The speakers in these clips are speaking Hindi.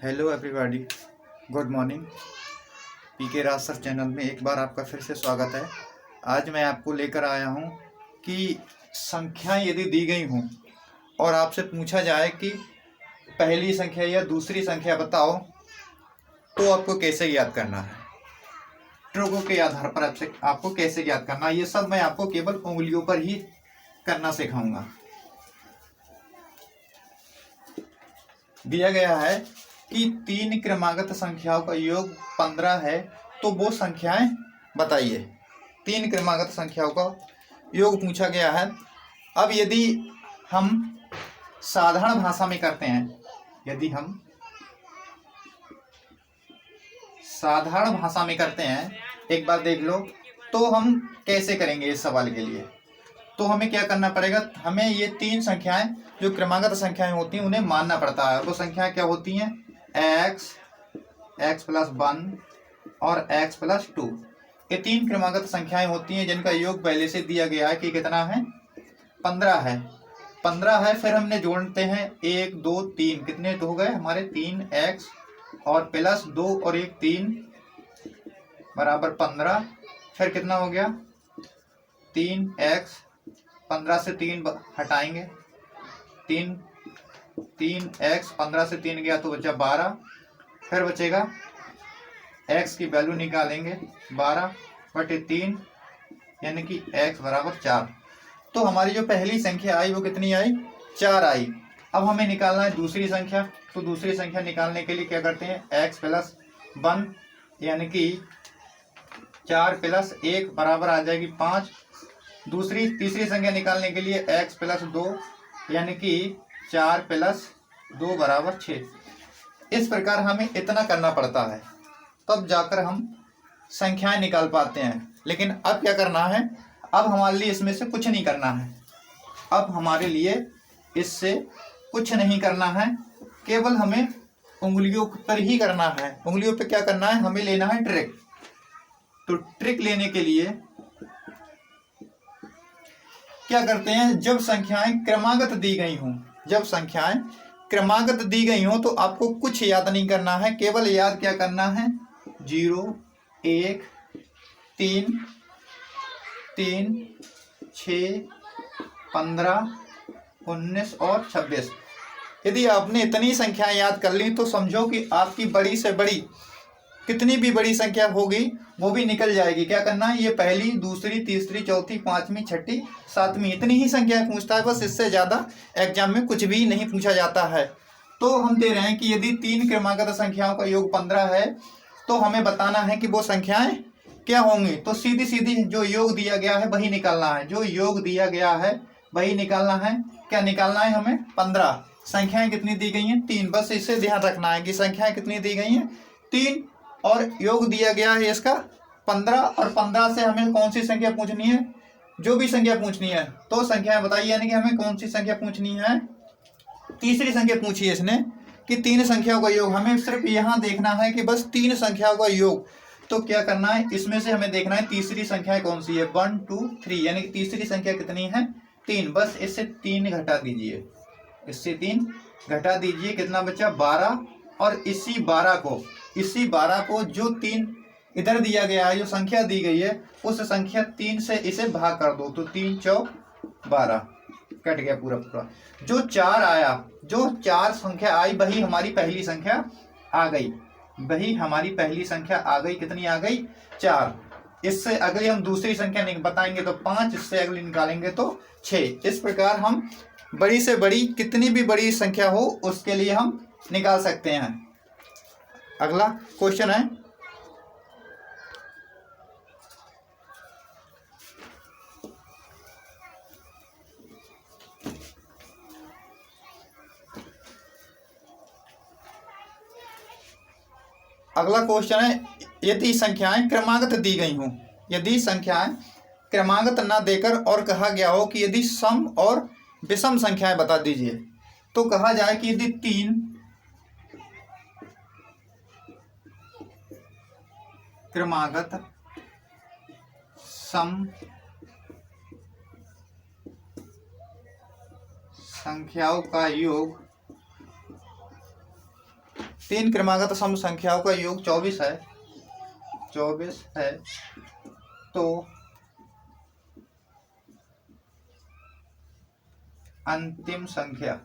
Hello everybody, good morning. PK Raj sir channel में एक बार आपका फिर से स्वागत है। आज मैं आपको लेकर आया हूं कि संख्याएं यदि दी गई हों और आपसे पूछा जाए कि पहली संख्या या दूसरी संख्या बताओ, तो आपको कैसे याद करना है, ट्रुकों के आधार पर आपको कैसे याद करना है, ये सब मैं आपको केवल उंगलियों पर ही करना सिखाऊंगा। दिया गया है कि 3 क्रमागत संख्याओं का योग 15 है, तो वो संख्याएं बताइए। 3 क्रमागत संख्याओं का योग पूछा गया है। अब यदि हम साधारण भाषा में करते हैं, यदि हम साधारण भाषा में करते हैं, एक बार देख लो, तो हम कैसे करेंगे इस सवाल के लिए। तो हमें क्या करना पड़ेगा, हमें ये 3 संख्याएं जो क्रमागत संख्याएं होती हैं उन्हें मानना पड़ता है। वो संख्याएं क्या होती हैं, x, x+1 और x+2। ये 3 क्रमागत संख्याएं होती हैं जिनका योग पहले से दिया गया है कि कितना है, 15 है। 15 है, फिर हमने जोड़ते हैं 1 2 3, कितने तो हो गए हमारे 3x और +2 और 1 3 बराबर 15। फिर कितना हो गया 3x, 15 से 3 हटाएंगे, 3x, 15 से 3 गया तो बचा 12। फिर बचेगा x की वैल्यू निकालेंगे 12/3, यानी कि x बराबर 4। तो हमारी जो पहली संख्या आई वो कितनी आई, 4 आई। अब हमें निकालना है दूसरी संख्या। तो दूसरी संख्या निकालने के लिए क्या करते हैं, x+1 यानी कि 4 + 1 बराबर आ जाएगी 5। तीसरी संख्या निकालने के लिए x+2 यानी कि 4 + 2 बराबर 6। इस प्रकार हमें इतना करना पड़ता है, तब जाकर हम संख्याएं निकाल पाते हैं। लेकिन अब क्या करना है, अब हमारे लिए इसमें से कुछ नहीं करना है। अब हमारे लिए इससे कुछ नहीं करना है, केवल हमें उंगलियों पर ही करना है। उंगलियों पे क्या करना है, हमें लेना है ट्रिक। तो ट्रिक लेने के लिए क्या करते हैं, जब संख्याएं क्रमागत दी गई हों, जब संख्याएं क्रमागत दी गई हों तो आपको कुछ याद नहीं करना है, केवल याद क्या करना है, 0 1 3 3 6 15 19 और 26। यदि आपने इतनी संख्याएं याद कर ली तो समझो कि आपकी बड़ी से बड़ी कितनी भी बड़ी संख्या होगी वो भी निकल जाएगी। क्या करना है, ये पहली, दूसरी, तीसरी, चौथी, पांचवी, छठी, सातवीं, इतनी ही संख्या पूछता है, बस इससे ज़्यादा एग्जाम में कुछ भी नहीं पूछा जाता है। तो हम दे रहे हैं कि यदि 3 क्रमागत संख्याओं का योग 15 है तो हमें बताना है कि वो संख्याएं क्या होंगी। तो सीधी सीधी जो योग दिया गया है वही निकालना है, जो योग दिया गया है वही निकालना है। क्या निकालना है हमें, 15। संख्याएं कितनी दी गई हैं, 3। बस इससे ध्यान रखना है कि संख्याएं कितनी दी गई हैं, 3, और योग दिया गया है इसका 15। और 15 से हमें कौन सी संख्या पूछनी है, जो भी संख्या पूछनी है तो संख्याएं बताइए, यानी कि हमें कौन सी संख्या पूछनी है, तीसरी संख्या पूछी है इसने कि 3 संख्याओं का योग। हमें सिर्फ यहाँ देखना है कि बस 3 संख्याओं का योग। तो क्या करना है, इसमें से हमें देखना है तीसरी संख्या कौन सी है, 1 2 3, यानी कि तीसरी संख्या कितनी है, 3। बस इससे 3 घटा दीजिए, इससे 3 घटा दीजिए, कितना बचा 12। और इसी 12 को जो 3 इधर दिया गया है, जो संख्या दी गई है उस संख्या 3 से इसे भाग कर दो, तो 3 चौक 12, कट गया पूरा पूरा। जो 4 आया, जो 4 संख्या आई वही हमारी पहली संख्या आ गई, वही हमारी पहली संख्या आ गई। कितनी आ गई, 4। इससे अगली हम दूसरी संख्या बताएंगे तो 5, इससे अगली निकालेंगे तो 6। इस प्रकार हम बड़ी से बड़ी कितनी भी बड़ी संख्या हो उसके लिए हम निकाल सकते हैं। अगला क्वेश्चन है, अगला क्वेश्चन है, यदि संख्याएं क्रमागत दी गई हों, यदि संख्याएं क्रमागत ना देकर और कहा गया हो कि यदि सम और विषम संख्याएं बता दीजिए, तो कहा जाए कि यदि 3 क्रमागत सम संख्याओं का योग तीन क्रमागत सम संख्याओं का योग 24 है, 24 है, तो अंतिम संख्या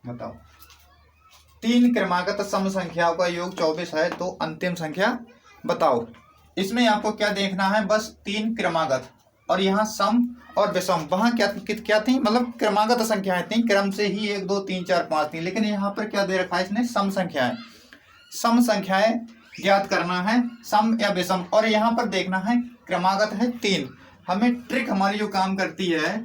बताओ। तीन क्रमागत सम संख्याओं का योग 24 है, तो अंतिम संख्या बताओ। इसमें आपको क्या देखना है, बस तीन क्रमागत, और यहाँ सम और विषम, वहां क्या थी, मतलब क्रमागत संख्याएं थी, क्रम से ही 1 2 3 4 5 थी, लेकिन यहाँ पर क्या दे रखा है इसने, सम संख्याएं। सम संख्याएं ज्ञात करना है, सम या विषम, और यहाँ पर देखना है क्रमागत है 3। हमें ट्रिक हमारी जो काम करती है,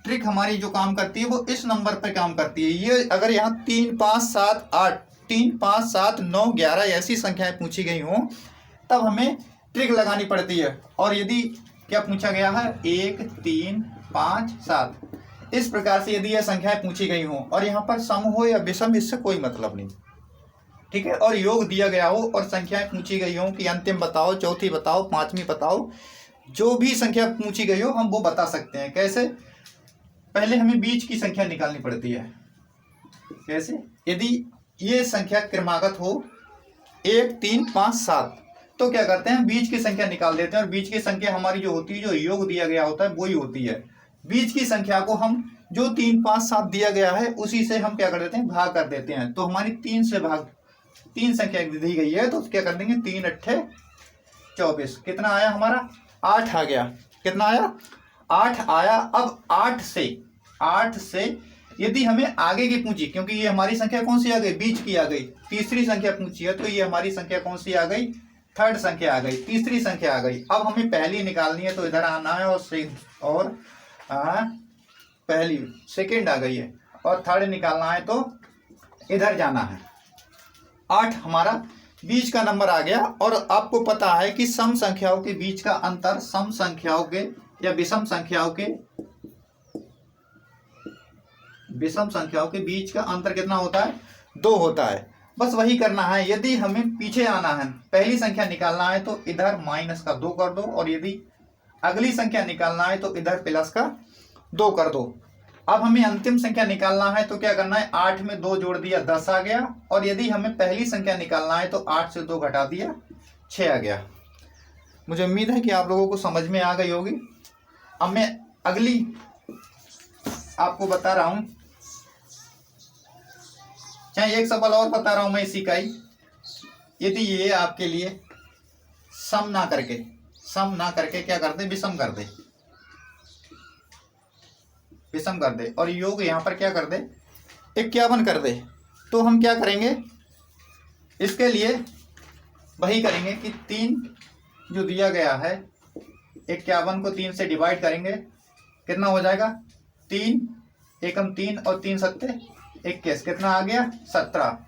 ट्रिक हमारी जो काम करती है वो इस नंबर पर काम करती है। ये अगर यहाँ 3 5 7 8 3 5 7 9 11 ऐसी संख्याएं पूछी गई हों, तब हमें ट्रिक लगानी पड़ती है। और यदि क्या पूछा गया है, 1 3 5 7, इस प्रकार से यदि यह संख्याएं पूछी गई हों और यहाँ पर सम हो या विषम, इससे कोई मतलब नहीं, ठीक है। और योग दिया गया हो और संख्याएं पूछी गई हो कि अंतिम बताओ, चौथी बताओ, पांचवी बताओ, जो भी संख्या पूछी गई हो हम वो बता सकते हैं। कैसे, पहले हमें बीच की संख्या निकालनी पड़ती है। कैसे, यदि ये संख्या क्रमागत हो 1 3 5 7, तो क्या करते हैं, बीच की संख्या निकाल देते हैं, और बीच की संख्या हमारी जो होती है, जो योग दिया गया होता है वही होती है। बीच की संख्या को हम जो 3 5 7 दिया गया है उसी से हम क्या कर देते हैं, भाग कर देते हैं। तो हमारी 3 से भाग, 3 संख्या दी गई है, तो क्या कर देंगे, 3 8 24, कितना आया हमारा, 8 आ गया। कितना आया, 8 आया। अब 8 से यदि हमें आगे की पूछी, क्योंकि ये हमारी संख्या कौन सी आ गई, बीच की आ गई, तीसरी संख्या पूछी है, तो ये हमारी संख्या कौन सी आ गई, थर्ड संख्या आ गई, तीसरी संख्या आ गई। अब हमें पहली निकालनी है, तो इधर आना है, और पहली सेकंड आ गई है, और थर्ड निकालना है तो इधर जाना है। 8 हमारा बीच का नंबर आ गया। और आपको पता है कि सम संख्याओं के बीच का अंतर सम संख्याओं के या विषम संख्याओं के बीच का अंतर कितना होता है, 2 होता है। बस वही करना है। यदि हमें पीछे आना है, पहली संख्या निकालना है, तो इधर माइनस का 2 कर दो, और यदि अगली संख्या निकालना है तो इधर प्लस का 2 कर दो। अब हमें अंतिम संख्या निकालना है, तो क्या करना है, 8 में 2 जोड़ दिया, 10 आ गया। और यदि हमें पहली संख्या निकालना है, तो 8 से 2 घटा दिया, 6 आ गया। मुझे उम्मीद है कि आप लोगों को समझ में आ गई होगी। अब मैं अगली आपको बता रहा हूं, चाहे एक सवाल और बता रहा हूं मैं इसी का ही। यदि ये आपके लिए सम ना करके क्या कर दे, विषम कर दे, और योग यहां पर क्या कर दे, 51 कर दे, तो हम क्या करेंगे, इसके लिए वही करेंगे कि 3 जो दिया गया है, 51 को 3 से डिवाइड करेंगे, कितना हो जाएगा, 3 एकम 3 और 3 सत्ते 21, कितना आ गया, 17।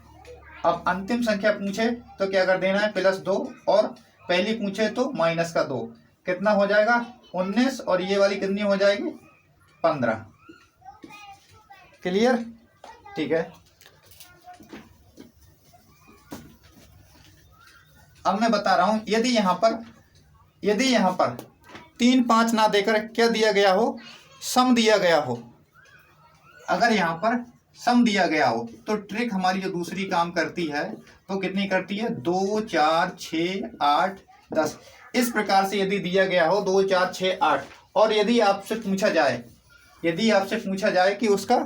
अब अंतिम संख्या पूछे तो क्या कर देना है, +2, और पहली पूछे तो माइनस का 2, कितना हो जाएगा, 19, और ये वाली कितनी हो जाएगी, 15। क्लियर, ठीक है। अब मैं बता रहा हूं, यदि यहां पर 3 5 ना देकर क्या दिया गया हो, सम दिया गया हो, अगर यहां पर सम दिया गया हो, तो ट्रिक हमारी जो दूसरी काम करती है, तो कितनी करती है, 2 4 6 8 10। इस प्रकार से यदि दिया गया हो 2 4 6 8, और यदि आपसे पूछा जाए कि उसका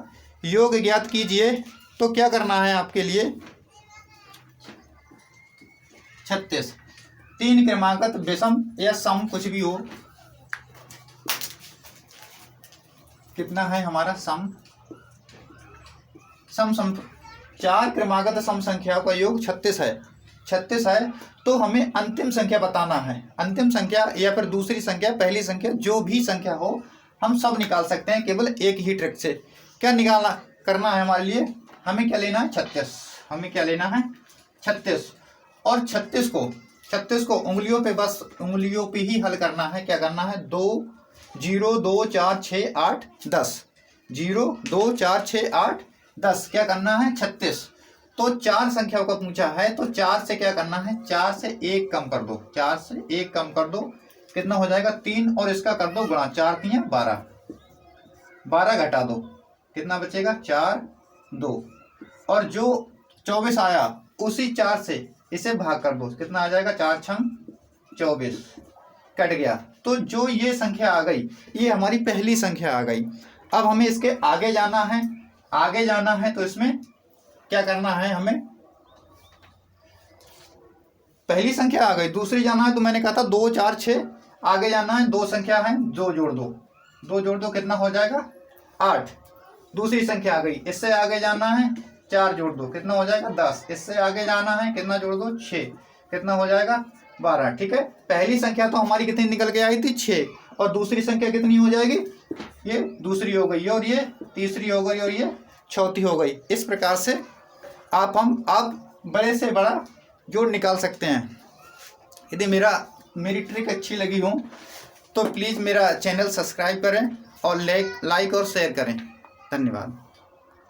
योग ज्ञात कीजिए, तो क्या करना है आपके लिए, 36। 3 क्रमागत विषम या सम कुछ भी हो, कितना है हमारा सम 4 क्रमागत सम संख्याओं का योग 36 है। तो हमें अंतिम संख्या बताना है। अंतिम संख्या या फिर दूसरी संख्या, पहली संख्या, जो भी संख्या हो हम सब निकाल सकते हैं केवल एक ही ट्रिक से। क्या करना है हमारे लिए, हमें क्या लेना है, 36। हमें क्या लेना है, 36। और 36 को उंगलियों पे ही हल करना है। क्या करना है, 2 0 2 4 6 8 10, 0 2 4 6 8 10, क्या करना है, 36। तो 4 संख्याओं का पूछा है, तो 4 से क्या करना है, 4 से 1 कम कर दो, 4 से 1 कम कर दो, कितना हो जाएगा, 3, और इसका कर दो गुणा, 4 3 12, 12 घटा दो, कितना बचेगा 4 2, और जो 24 आया उसी 4 से इसे भाग कर दो, कितना आ जाएगा 4 छंग 24, कट गया। तो जो ये संख्या आ गई ये हमारी पहली संख्या आ गई। अब हमें इसके आगे जाना है, आगे जाना है तो इसमें क्या करना है, हमें पहली संख्या आ गई, दूसरी जाना है तो मैंने कहा था 2 4 6, आगे जाना है 2 संख्या है, 2 जोड़ दो, 2 जोड़ दो कितना हो जाएगा 8, दूसरी संख्या आ गई, इससे आगे जाना है 4 जोड़ दो कितना हो जाएगा 10, इससे आगे जाना है कितना जोड़ दो 6, कितना हो जाएगा 12। ठीक है, पहली संख्या तो हमारी कितनी निकल के आई थी 6, और दूसरी संख्या कितनी हो जाएगी, ये दूसरी हो गई और ये तीसरी हो गई और ये चौथी हो गई। इस प्रकार से आप बड़े से बड़ा जोड़ निकाल सकते हैं। यदि मेरी ट्रिक अच्छी लगी हो तो प्लीज़ मेरा चैनल सब्सक्राइब करें और लाइक और शेयर करें। धन्यवाद।